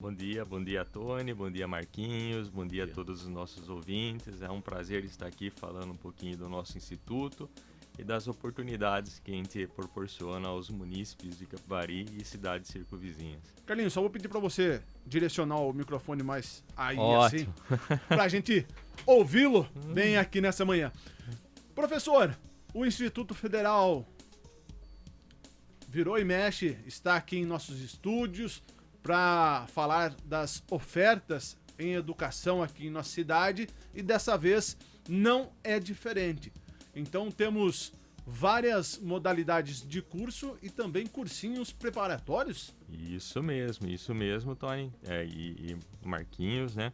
Bom dia, Tony, bom dia, Marquinhos, bom dia a todos os nossos ouvintes. É um prazer estar aqui falando um pouquinho do nosso instituto e das oportunidades que a gente proporciona aos munícipes de Capivari e cidades circunvizinhas. Carlinhos, só vou pedir para você direcionar o microfone mais aí Ótimo. assim, para a gente ouvi-lo bem aqui nessa manhã. Professor, o Instituto Federal virou e mexe, está aqui em nossos estúdios para falar das ofertas em educação aqui em nossa cidade e dessa vez não é diferente. Então temos várias modalidades de curso e também cursinhos preparatórios. Isso mesmo, Tony e Marquinhos, né?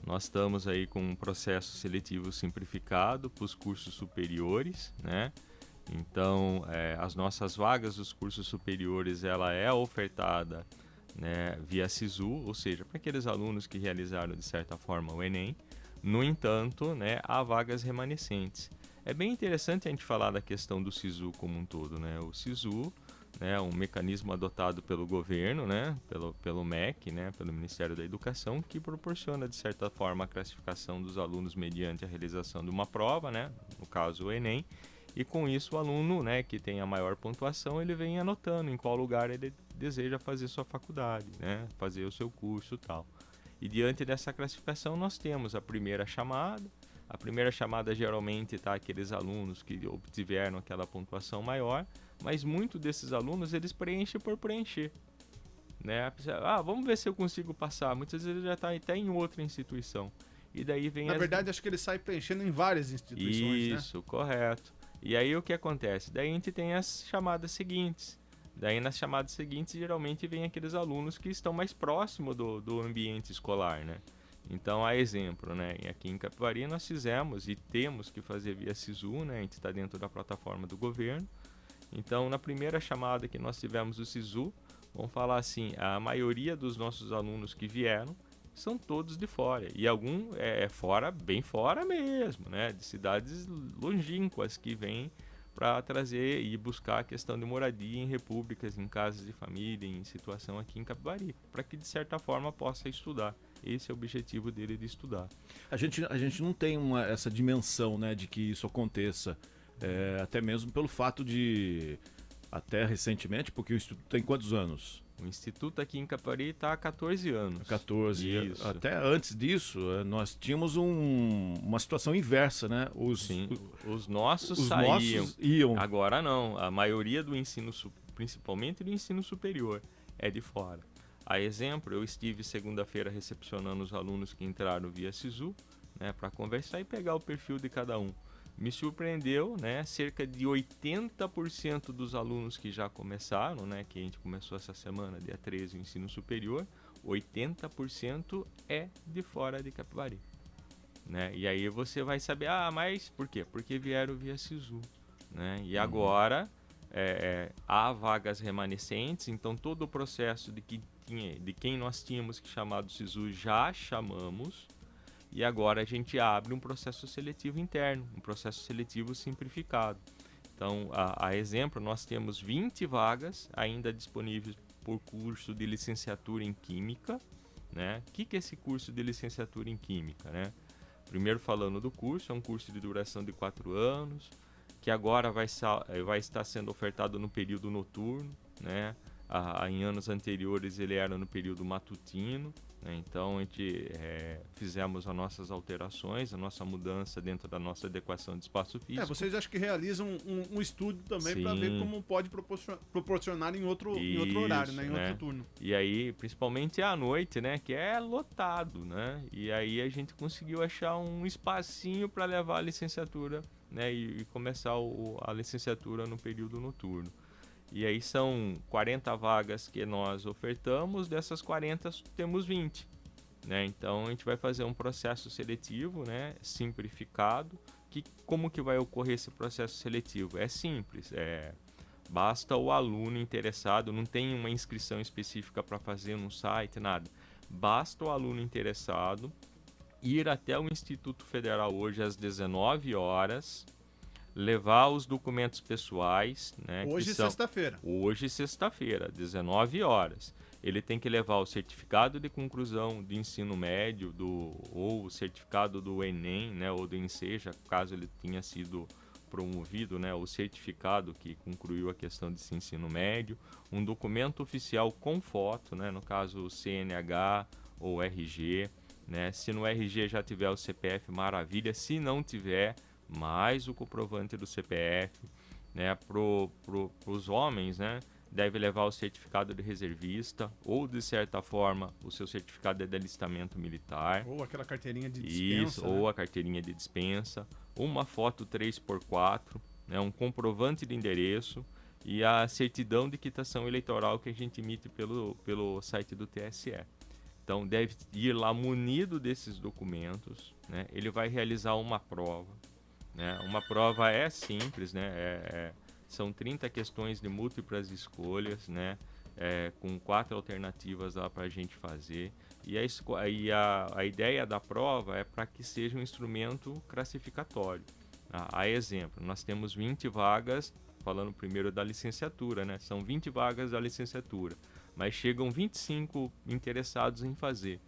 Nós estamos aí com um processo seletivo simplificado para os cursos superiores, né? Então, as nossas vagas dos cursos superiores, ela é ofertada, né, via SISU, ou seja, para aqueles alunos que realizaram, de certa forma, o Enem. No entanto, né, há vagas remanescentes. É bem interessante a gente falar da questão do SISU como um todo, né? O SISU, né, é um mecanismo adotado pelo governo, né, pelo MEC, né, pelo Ministério da Educação, que proporciona, de certa forma, a classificação dos alunos mediante a realização de uma prova, né, no caso o Enem. E com isso o aluno, né, que tem a maior pontuação, ele vem anotando em qual lugar ele deseja fazer sua faculdade, né, fazer o seu curso e tal. E diante dessa classificação nós temos a primeira chamada. A primeira chamada geralmente está aqueles alunos que obtiveram aquela pontuação maior, mas muitos desses alunos eles preenchem por preencher. Né? Vamos ver se eu consigo passar. Muitas vezes ele já está até em outra instituição. E daí vem Na verdade, acho que ele sai preenchendo em várias instituições, né? Isso, correto. E aí o que acontece? Daí a gente tem as chamadas seguintes. Daí nas chamadas seguintes geralmente vem aqueles alunos que estão mais próximos do ambiente escolar, né? Então, a exemplo, né? Aqui em Capivari nós fizemos e temos que fazer via SISU, né? A gente está dentro da plataforma do governo. Então, na primeira chamada que nós tivemos o SISU, vamos falar assim, a maioria dos nossos alunos que vieram são todos de fora. E algum fora, bem fora mesmo, né? De cidades longínquas que vêm para trazer e buscar a questão de moradia em repúblicas, em casas de família, em situação aqui em Capivari, para que de certa forma possa estudar. Esse é o objetivo dele de estudar. A gente não tem essa dimensão, né, de que isso aconteça, até mesmo pelo fato de, até recentemente, porque o Instituto tem quantos anos? O Instituto aqui em Capivari está há 14 anos. 14. Isso. Até antes disso, nós tínhamos uma situação inversa, né? Os nossos iam. Agora não. A maioria do ensino, principalmente do ensino superior, é de fora. A exemplo, eu estive segunda-feira recepcionando os alunos que entraram via SISU, né, para conversar e pegar o perfil de cada um. Me surpreendeu, né, cerca de 80% dos alunos que já começaram, né, que a gente começou essa semana, dia 13, o ensino superior, 80% é de fora de Capivari. Né? E aí você vai saber, mas por quê? Porque vieram via SISU. Né? E agora há vagas remanescentes, então todo o processo de quem nós tínhamos que chamar do SISU já chamamos. E agora a gente abre um processo seletivo interno, um processo seletivo simplificado. Então, a exemplo, nós temos 20 vagas ainda disponíveis por curso de licenciatura em Química. Né? O que é esse curso de licenciatura em Química? Né? Primeiro falando do curso, é um curso de duração de 4 anos, que agora vai estar sendo ofertado no período noturno. Né? Em anos anteriores ele era no período matutino. Então a gente fizemos as nossas alterações, a nossa mudança dentro da nossa adequação de espaço físico. Vocês acham que realizam um estudo também para ver como pode proporcionar em outro horário, né? Em outro turno. E aí, principalmente à noite, né? Que é lotado, né? E aí a gente conseguiu achar um espacinho para levar a licenciatura, né? E começar a licenciatura no período noturno. E aí são 40 vagas que nós ofertamos, dessas 40 temos 20. Né? Então a gente vai fazer um processo seletivo, né, simplificado. Como que vai ocorrer esse processo seletivo? É simples, basta o aluno interessado, não tem uma inscrição específica para fazer no site, nada. Basta o aluno interessado ir até o Instituto Federal hoje às 19 horas, levar os documentos pessoais, né? Hoje, sexta-feira. Hoje, sexta-feira, 19 horas. ele tem que levar o certificado de conclusão do ensino médio ou o certificado do Enem, né, ou do Enseja, caso ele tenha sido promovido, né, o certificado que concluiu a questão desse ensino médio, um documento oficial com foto, né, no caso o CNH ou RG, né, se no RG já tiver o CPF, maravilha, se não tiver, mais o comprovante do CPF, né, pros homens, né, deve levar o certificado de reservista ou, de certa forma, o seu certificado de alistamento militar. Ou aquela carteirinha de dispensa. Isso, ou a carteirinha de dispensa, uma foto 3x4, né, um comprovante de endereço e a certidão de quitação eleitoral que a gente emite pelo site do TSE. Então, deve ir lá munido desses documentos, né, ele vai realizar uma prova. Né, uma prova é simples, né, são 30 questões de múltiplas escolhas, né? Com 4 alternativas lá para a gente fazer. E a ideia da prova é para que seja um instrumento classificatório. A exemplo, nós temos 20 vagas, falando primeiro da licenciatura, né? São 20 vagas da licenciatura, mas chegam 25 interessados em fazer.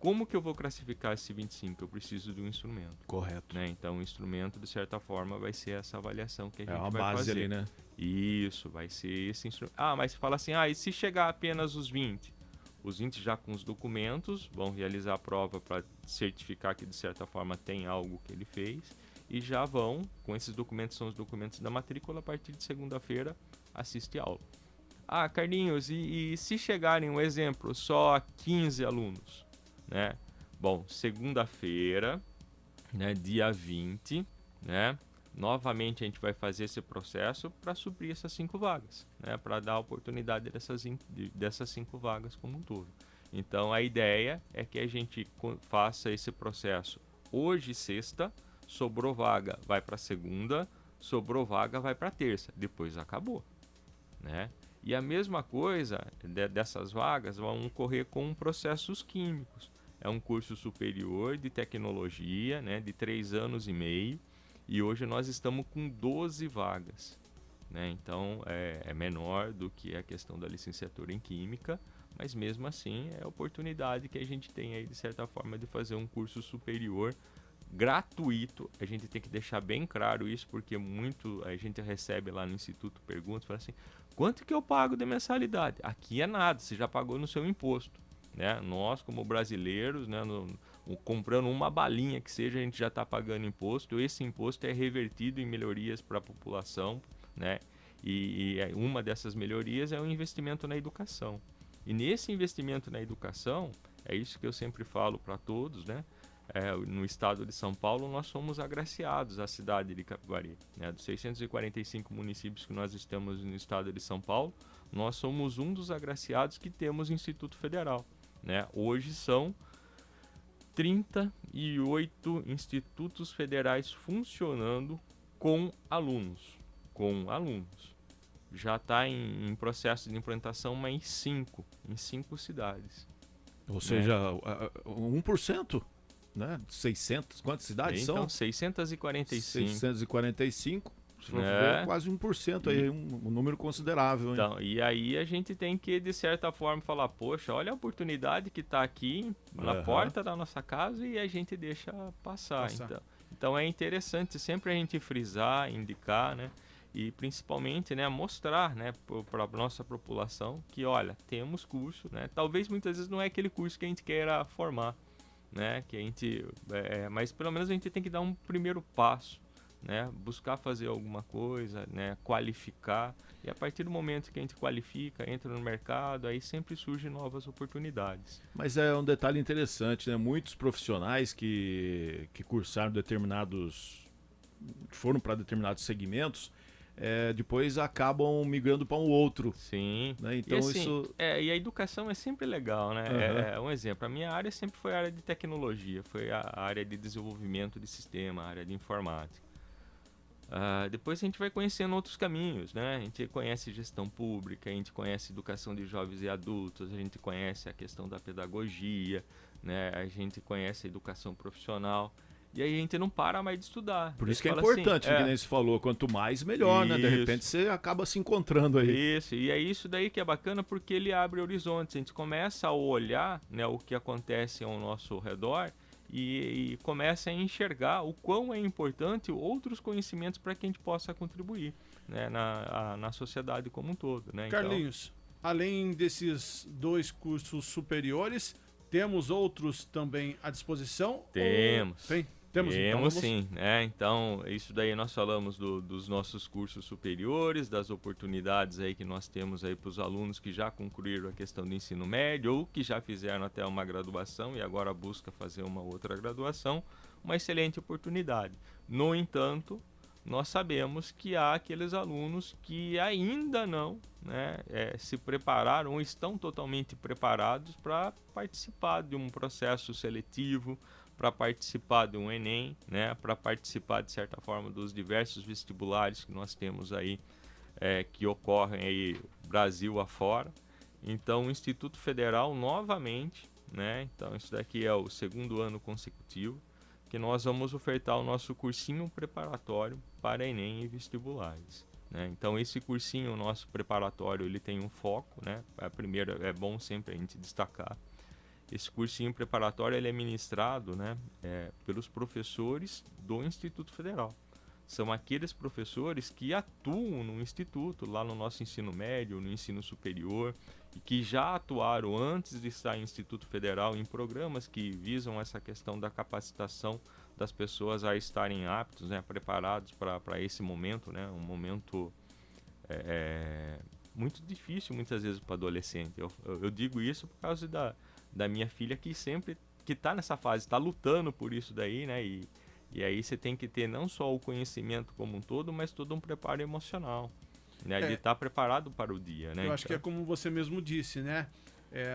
Como que eu vou classificar esse 25? Eu preciso de um instrumento. Correto. Né? Então, o instrumento, de certa forma, vai ser essa avaliação que a gente uma vai base fazer. ali, né? Isso, vai ser esse instrumento. Mas fala assim, e se chegar apenas os 20? Os 20 já com os documentos vão realizar a prova para certificar que, de certa forma, tem algo que ele fez. E já vão, com esses documentos, são os documentos da matrícula, a partir de segunda-feira, assiste aula. Carlinhos, e se chegarem, um exemplo, só 15 alunos? Né? Bom, segunda-feira, né, dia 20, né, novamente a gente vai fazer esse processo para suprir essas 5 vagas, né, para dar a oportunidade dessas 5 vagas como um todo. Então, a ideia é que a gente faça esse processo hoje, sexta, sobrou vaga, vai para segunda, sobrou vaga, vai para terça, depois acabou, né? E a mesma coisa dessas vagas vão ocorrer com processos químicos. É um curso superior de tecnologia, né, de 3 anos e meio, e hoje nós estamos com 12 vagas. Né? Então, é menor do que a questão da licenciatura em Química, mas mesmo assim é a oportunidade que a gente tem aí, de certa forma, de fazer um curso superior gratuito. A gente tem que deixar bem claro isso, porque a gente recebe lá no Instituto perguntas, fala assim, quanto que eu pago de mensalidade? Aqui é nada, você já pagou no seu imposto. Né? Nós, como brasileiros, né, comprando uma balinha que seja, a gente já está pagando imposto. Esse imposto é revertido em melhorias para a população, né? E uma dessas melhorias é o investimento na educação. E nesse investimento na educação, é isso que eu sempre falo para todos, né? No estado de São Paulo, nós somos agraciados, a cidade de Capivari. Né? Dos 645 municípios que nós estamos no estado de São Paulo, nós somos um dos agraciados que temos Instituto Federal. Né? Hoje são 38 institutos federais funcionando com alunos. Já está em processo de implantação mais 5, em 5 cidades. Ou seja, 1%, né? 600, quantas cidades são? Então, 645. 645. Se for ver, quase 1% aí, um número considerável. Hein? Então, e aí a gente tem que, de certa forma, falar, poxa, olha a oportunidade que está aqui na porta da nossa casa e a gente deixa passar. Então é interessante sempre a gente frisar, indicar, né? E principalmente, né, mostrar, né, para a nossa população que, olha, temos curso, né? Talvez muitas vezes não é aquele curso que a gente queira formar, né? Que a gente, mas pelo menos a gente tem que dar um primeiro passo. Né, buscar fazer alguma coisa, né, qualificar, e a partir do momento que a gente qualifica, entra no mercado, aí sempre surgem novas oportunidades. Mas é um detalhe interessante, né? Muitos profissionais que cursaram foram para determinados segmentos, depois acabam migrando para um outro. Sim. Né? Então e assim, isso. E a educação é sempre legal, né? Um exemplo. A minha área sempre foi a área de tecnologia, foi a área de desenvolvimento de sistema, a área de informática. Depois a gente vai conhecendo outros caminhos, né? A gente conhece gestão pública, a gente conhece educação de jovens e adultos, a gente conhece a questão da pedagogia, né? A gente conhece a educação profissional. e aí a gente não para mais de estudar. Por Daí isso que é fala importante, assim, que nem você falou, quanto mais, melhor, né? De Isso. repente você acaba se encontrando aí. Isso, e é isso daí que é bacana, porque ele abre horizontes. A gente começa a olhar, né, o que acontece ao nosso redor e começa a enxergar o quão é importante outros conhecimentos para que a gente possa contribuir, né, na sociedade como um todo. Né? Carlinhos, além desses 2 cursos superiores, temos outros também à disposição? Temos. Temos, então, Temos sim, né? Então, isso daí nós falamos dos nossos cursos superiores, das oportunidades aí que nós temos aí para os alunos que já concluíram a questão do ensino médio ou que já fizeram até uma graduação e agora busca fazer uma outra graduação, uma excelente oportunidade. No entanto, nós sabemos que há aqueles alunos que ainda não, né, se prepararam ou estão totalmente preparados para participar de um processo seletivo, para participar de um Enem, né, para participar de certa forma dos diversos vestibulares que nós temos aí, que ocorrem aí Brasil afora. Então o Instituto Federal novamente, né, então isso daqui é o 2º ano consecutivo que nós vamos ofertar o nosso cursinho preparatório para Enem e vestibulares. Né? Então esse cursinho nosso preparatório ele tem um foco, né? Primeiro é bom sempre a gente destacar. Esse cursinho preparatório ele é ministrado, né, pelos professores do Instituto Federal. São aqueles professores que atuam no Instituto, lá no nosso ensino médio, no ensino superior, e que já atuaram antes de estar em Instituto Federal em programas que visam essa questão da capacitação das pessoas a estarem aptos, né, preparados para esse momento, né, um momento muito difícil muitas vezes para o adolescente. Eu digo isso por causa da minha filha que sempre está nessa fase, está lutando por isso daí, né? E aí você tem que ter não só o conhecimento como um todo, mas todo um preparo emocional, né? De estar preparado para o dia, né? Eu acho que é como você mesmo disse, né?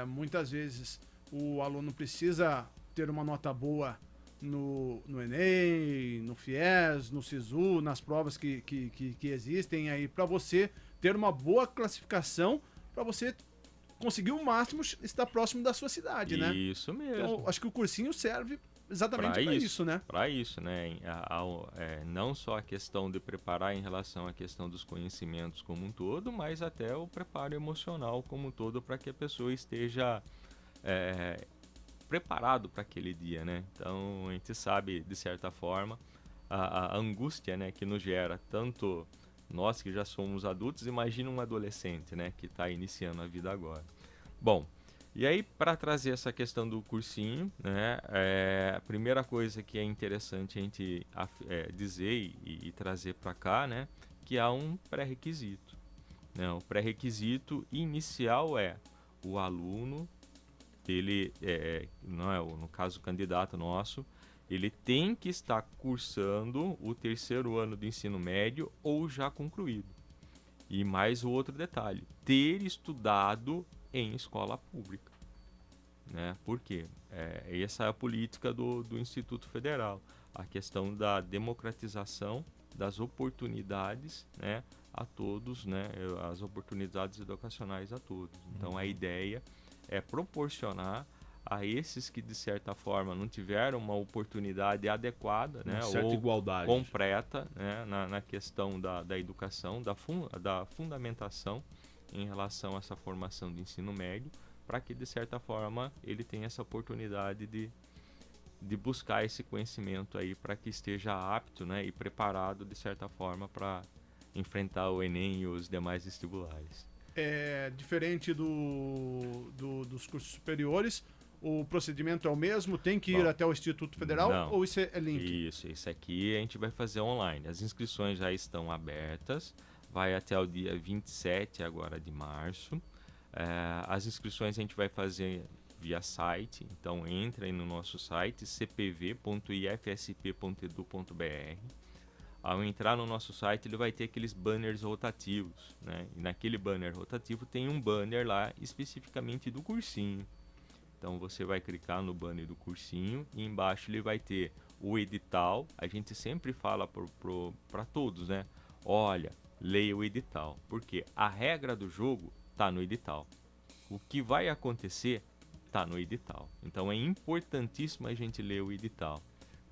Muitas vezes o aluno precisa ter uma nota boa no Enem, no FIES, no SISU, nas provas que existem aí, para você ter uma boa classificação, para você conseguir o máximo estar próximo da sua cidade, né? Isso mesmo. Então, acho que o cursinho serve exatamente para isso, né? Para isso, né? Não só a questão de preparar em relação à questão dos conhecimentos como um todo, mas até o preparo emocional como um todo para que a pessoa esteja preparado para aquele dia, né? Então, a gente sabe, de certa forma, a angústia, né, que nos gera tanto nós que já somos adultos, imagina um adolescente, né, que está iniciando a vida agora. Bom, e aí para trazer essa questão do cursinho, né, a primeira coisa que é interessante a gente dizer e trazer para cá, né, que há um pré-requisito. Né? O pré-requisito inicial é o aluno, ele, no caso o candidato nosso, ele tem que estar cursando o 3º ano do ensino médio ou já concluído. E mais o outro detalhe, ter estudado em escola pública. Né? Por quê? Essa é a política do Instituto Federal, a questão da democratização das oportunidades, né, a todos, né, as oportunidades educacionais a todos. Então a ideia é proporcionar a esses que de certa forma não tiveram uma oportunidade adequada, né, ou igualdade completa, né, na questão da educação, da fundamentação em relação a essa formação de ensino médio, para que de certa forma ele tenha essa oportunidade de buscar esse conhecimento aí para que esteja apto, né, e preparado de certa forma para enfrentar o Enem e os demais vestibulares. Diferente dos cursos superiores, o procedimento é o mesmo? Tem que ir até o Instituto Federal? Não, ou isso é link? Isso aqui a gente vai fazer online. As inscrições já estão abertas, vai até o dia 27 agora de março. As inscrições a gente vai fazer via site, então entra aí no nosso site cpv.ifsp.edu.br. Ao entrar no nosso site, ele vai ter aqueles banners rotativos, né? E naquele banner rotativo tem um banner lá especificamente do cursinho. Então você vai clicar no banner do cursinho e embaixo ele vai ter o edital. A gente sempre fala para todos, né? Olha, leia o edital, porque a regra do jogo está no edital. O que vai acontecer está no edital. Então é importantíssimo a gente ler o edital.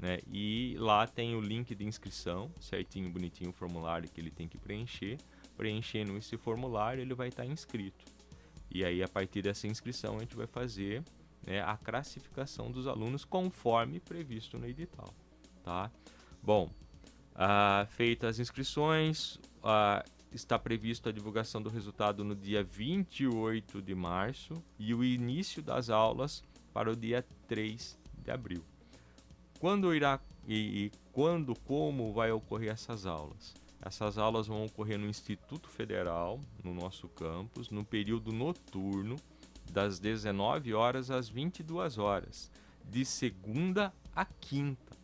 né? E lá tem o link de inscrição, certinho, bonitinho o formulário que ele tem que preencher. Preenchendo esse formulário, ele vai estar inscrito. E aí, a partir dessa inscrição, a gente vai fazer, né, a classificação dos alunos conforme previsto no edital, tá? Bom, feitas as inscrições, está previsto a divulgação do resultado no dia 28 de março e o início das aulas para o dia 3 de abril. Quando irá como vai ocorrer essas aulas? Essas aulas vão ocorrer no Instituto Federal, no nosso campus, no período noturno, das 19 horas às 22 horas, de segunda a quinta.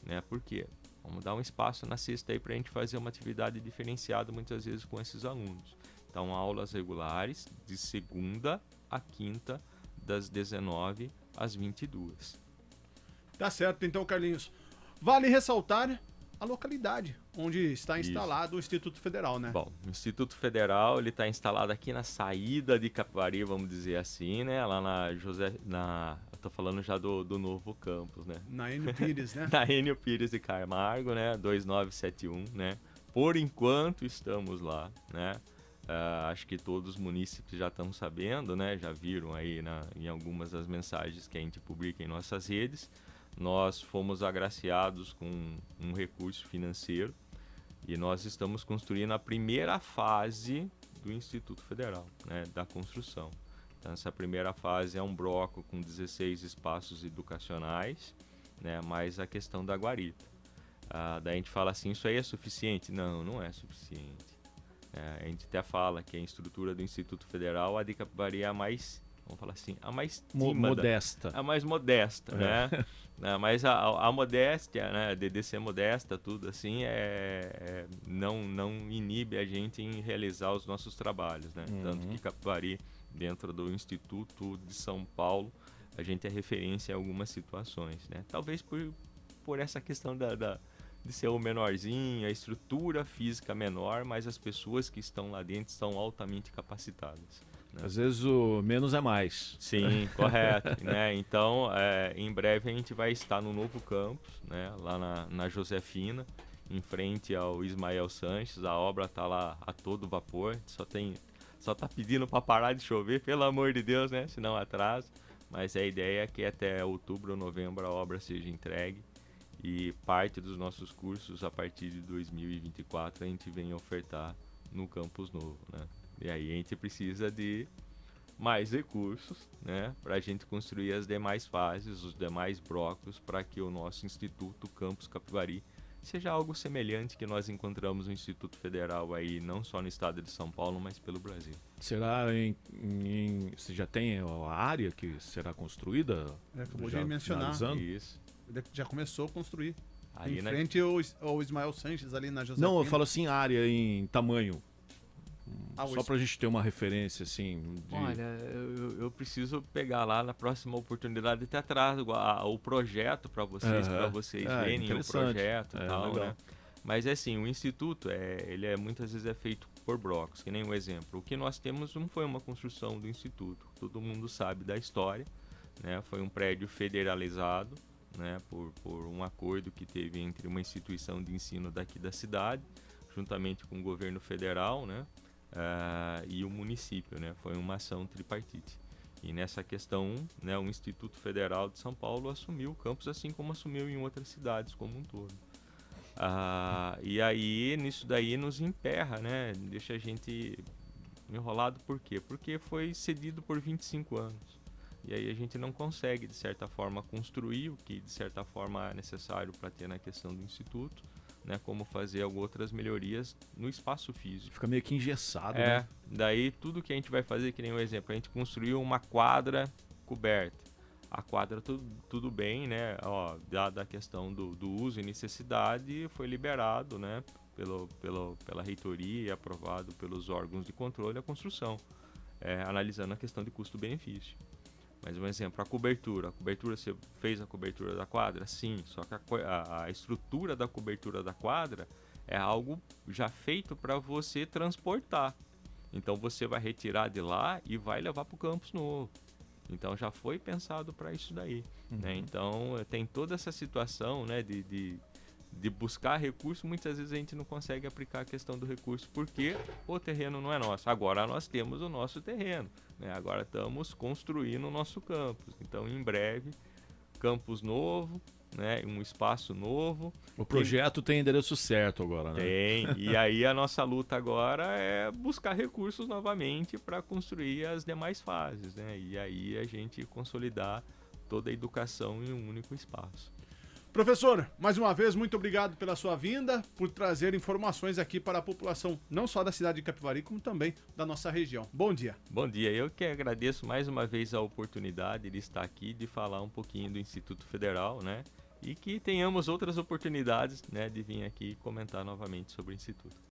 Né? Por quê? Vamos dar um espaço na sexta aí para a gente fazer uma atividade diferenciada muitas vezes com esses alunos. Então, aulas regulares de segunda a quinta, das 19 às 22. Tá certo, então, Carlinhos. Vale ressaltar a localidade onde está instalado o Instituto Federal, né? Bom, o Instituto Federal ele está instalado aqui na saída de Capivari, vamos dizer assim, né? Lá eu tô falando já do novo campus, né? Na Enio Pires, né? Na Enio Pires de Camargo, né? 2971, né? Por enquanto estamos lá, né? Acho que todos os munícipes já estão sabendo, né? Já viram aí em algumas das mensagens que a gente publica em nossas redes. Nós fomos agraciados com um recurso financeiro e nós estamos construindo a primeira fase do Instituto Federal, né, da construção. Então, essa primeira fase é um bloco com 16 espaços educacionais, né, mais a questão da guarita. Daí a gente fala assim, isso aí é suficiente? Não, não é suficiente. A gente até fala que a estrutura do Instituto Federal, a de Capivari é a mais, vamos falar assim, a mais tímida, modesta. A mais modesta, né? Mas a modéstia, né, de ser modesta, tudo assim, não inibe a gente em realizar os nossos trabalhos, né? Tanto que Capivari, dentro do Instituto de São Paulo, a gente é referência em algumas situações, né? Talvez por essa questão de ser o menorzinho, a estrutura física menor, mas as pessoas que estão lá dentro são altamente capacitadas. Né? Às vezes o menos é mais. Sim, correto. Né? Então, em breve a gente vai estar no novo campus, né? Lá na Josefina, em frente ao Ismael Sanches. A obra está lá a todo vapor, só está pedindo para parar de chover, pelo amor de Deus, né? Senão atrasa. Mas a ideia é que até outubro ou novembro a obra seja entregue e parte dos nossos cursos a partir de 2024 a gente vem ofertar no campus novo, né? E aí a gente precisa de mais recursos, né, para a gente construir as demais fases, os demais blocos, para que o nosso Instituto Campus Capivari seja algo semelhante que nós encontramos no Instituto Federal aí, não só no estado de São Paulo, mas pelo Brasil. Será você já tem a área que será construída? Acabou de mencionar. Isso. Ele já começou a construir. Aí, em frente ao Ismael Sanches, ali na Josefina. Não, eu falo assim, área em tamanho. Só isso. pra gente ter uma referência, assim. Olha, eu preciso pegar lá na próxima oportunidade até atrás o projeto para vocês verem o projeto e tal, legal. né? Mas assim, o Instituto, ele muitas vezes é feito por blocos, que nem um exemplo. O que nós temos não foi uma construção do Instituto, todo mundo sabe da história, né? Foi um prédio federalizado, né? Por um acordo que teve entre uma instituição de ensino daqui da cidade, juntamente com o governo federal, né? E o município, né? Foi uma ação tripartite. E nessa questão, né, o Instituto Federal de São Paulo assumiu o campus, assim como assumiu em outras cidades como um todo. E aí, nisso daí nos emperra, né? Deixa a gente enrolado, por quê? Porque foi cedido por 25 anos. E aí a gente não consegue, de certa forma, construir o que, de certa forma, é necessário para ter na questão do Instituto, né, como fazer outras melhorias no espaço físico. Fica meio que engessado, né? Daí tudo que a gente vai fazer, que nem um exemplo, a gente construiu uma quadra coberta. A quadra tudo bem, né? Dada a questão do uso e necessidade, foi liberado, né, pela reitoria e aprovado pelos órgãos de controle a construção, analisando a questão de custo-benefício. Mas um exemplo, a cobertura, você fez a cobertura da quadra? Sim, só que a estrutura da cobertura da quadra é algo já feito para você transportar. Então você vai retirar de lá e vai levar para o campus novo. Então já foi pensado para isso daí, né? Então tem toda essa situação, né, de buscar recurso. Muitas vezes a gente não consegue aplicar a questão do recurso porque o terreno não é nosso. Agora nós temos o nosso terreno, né? Agora estamos construindo o nosso campus. Então em breve, campus novo, né? Um espaço novo. O projeto tem endereço certo agora, né? Tem, e aí a nossa luta agora é buscar recursos novamente para construir as demais fases, né? E aí a gente consolidar toda a educação em um único espaço. Professor, mais uma vez, muito obrigado pela sua vinda, por trazer informações aqui para a população, não só da cidade de Capivari, como também da nossa região. Bom dia. Bom dia, eu que agradeço mais uma vez a oportunidade de estar aqui, de falar um pouquinho do Instituto Federal, né? E que tenhamos outras oportunidades, né, de vir aqui comentar novamente sobre o Instituto.